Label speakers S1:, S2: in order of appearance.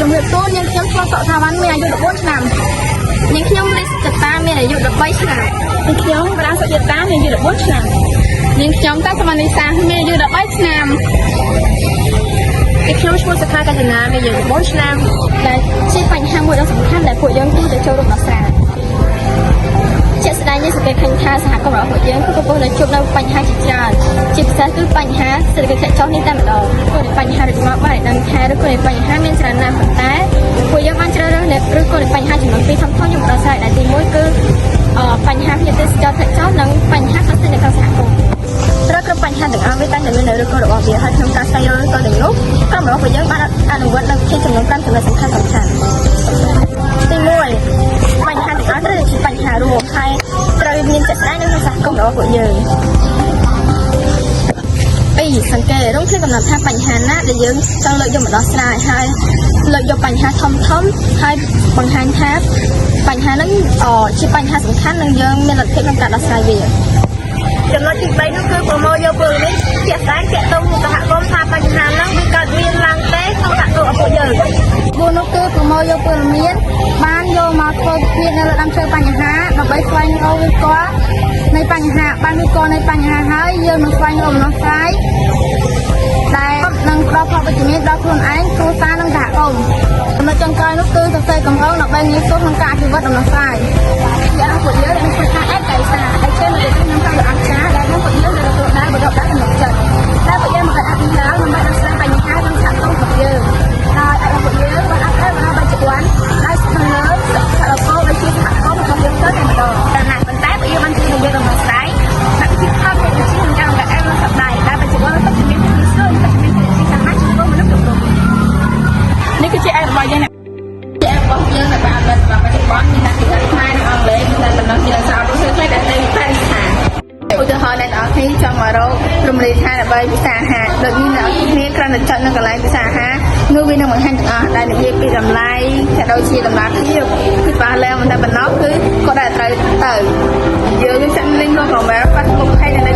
S1: ជំរាបសួរនាងខ្ញុំឆ្លងសក់ថាវ៉ាន់មានអាយុ14ឆ្នាំនាងខ្ញុំលីសចតាមានអាយុ13ឆ្នាំនាងខ្ញុំវណ្ណសុយតាមានអាយុ14ឆ្នាំនាងខ្ញុំតាសមនីសាមានអាយុ13ឆ្នាំនាងខ្ញុំឈ្មោះសុខាកញ្ចនាមានអាយុ14ឆ្នាំដែលជាបញ្ហាមួយដ៏សំខាន់ដែលពួកយើងគួរតែចូលរួមដោះស្រាយជាក់ស្ដែងនេះសង្កេតឃើញថាសហគមន៍របស់ពួកយើងគឺកំពុងតែជួបនៅបញ្ហាជាច្រើនជាពិសេសគឺបញ្ហាសេដ្ឋកិច្ចចុះនេះតែម្ដងព្រោះបញ្ហាដូចមកបានដឹងថាឬក៏បញ្ហាមានច្រើនណាស់ប៉ុន្តែពួកយើងបានជ្រើសរើសឬក៏បញ្ហាចំនួន2ធំៗខ្ញុំដោះស្រាយដែលទី1គឺបញ្ហាភាពទេសចរណ៍ចុះនិងបញ្ហាផ្សេងៗនៅក្នុងសហគមន៍ត្រូវគ្រប់បញ្ហាទាំងអស់វាតែមាននៅឬក៏របស់វាហើយក្នុងការស្វែងរកទៅទាំងនោះក្រុមរបស់ពួកយើងបានអនុវត្តនៅជាចំនួន5ចំណុចសំខាន់ទី1បញ្ហាទាំងអស់ត្រូវជាបញ្ហារួមហើយត្រូវមានជាក់ស្ដែងនៅក្នុងសហគមន៍របស់ពួកយើង2សង្កេតរងគ្នាកំណត់ថាបញ្ហាណាដែលយើងចង់លើកយកមកដោះស្រាយហើយលើកយកបញ្ហាធំហើយបង្ហាញថាបញ្ហាហ្នឹងជាបញ្ហាសំខាន់និងយើងមានលទ្ធភាពក្នុងការដោះស្រាយវាចំណុចទី3នោះគឺប្រមូលយកពលនេះជាក់ស្ដែងតាក់ទងសហគមន៍ថាបញ្ហាហ្នឹងវាកើតមានឡើងទេក្នុងសហគមន៍របស់ពួកយើង4នោះគឺប្រមូលយកពលមានបានយកមកធ្វើវិភាគនៅលើដើមឈើបញ្ហាដើម្បីស្វែងរកវិកលនៃបញ្ហាបានវិកលនៃបញ្ហាហើយយើងនឹងស្វែងរកដំណោះស្រាយដែលនឹងផ្ដល់ផលវិជ្ជមានដល់ខ្លួនឯងគ្រួសារនិងសហគមន៍ចំណុចចុងក្រោយនោះគឺសរសេរកំហុសដើម្បីងាយស្រួលក្នុងការអភិវឌ្ឍដំណោះស្រាយយ៉ាងពួកយើងនឹងធ្វើការឯកសារដែលជានៅក្នុងកម្មវិធីអន្តរជាតិដែលពួកយើងនឹងទទួលបានបដិបត្តិក្នុងចិត្តតែពួកយើងមិនអាចអភិវឌ្ឍដើម្បីដោះស្រាយបញ្ហាក្នុងសហគមន៍របស់យើងហើយអាចពួកយើងបានអភិវឌ្ឍបានបញ្ជាក់ដោយស្ថិតលើសហគមន៍ដែលជាសហគមន៍របស់យើងទៅតែម្ដងតែណាប៉ុន្តែពួកយើងបានជួយយើងដំណោះស្រាយតែជាខំទៅជាក្នុងការបង្កើតសប្តាហ៍ដែលបញ្ជាក់ទៅជំនាញទីស្រួលទៅជំនាញទីសាហាវចំពោះមនុស្សគ្រប់រូបនេះគឺជាឯករបស់យើងជារបស់យើងដែលបានអនុវត្តបច្ចុប្បន្នមានតែភាសាខ្មែរនិងអង់គ្លេសមានតែដំណើរជាភាសាអង់គ្លេសខ្លះដែលទៅវិភាគស្ថានឧទាហរណ៍អ្នកនរគ្នាចង់មករករំលែកថាដើម្បីភាសាអាហារដូចនេះអ្នកគ្នាគ្រាន់តែចុចនៅកន្លែងភាសាអាហារនោះវានឹងបង្ហាញទាំងអស់ដែលនិយាយពីតម្លៃក៏ដូចជាដំណើរភាពគឺប៉ះឡើងមិនតែប៉ុណ្ណោះគឺក៏ដែលត្រូវទៅយើងចាក់ link ក្នុង comment ប៉ះមុខឲ្យនៅ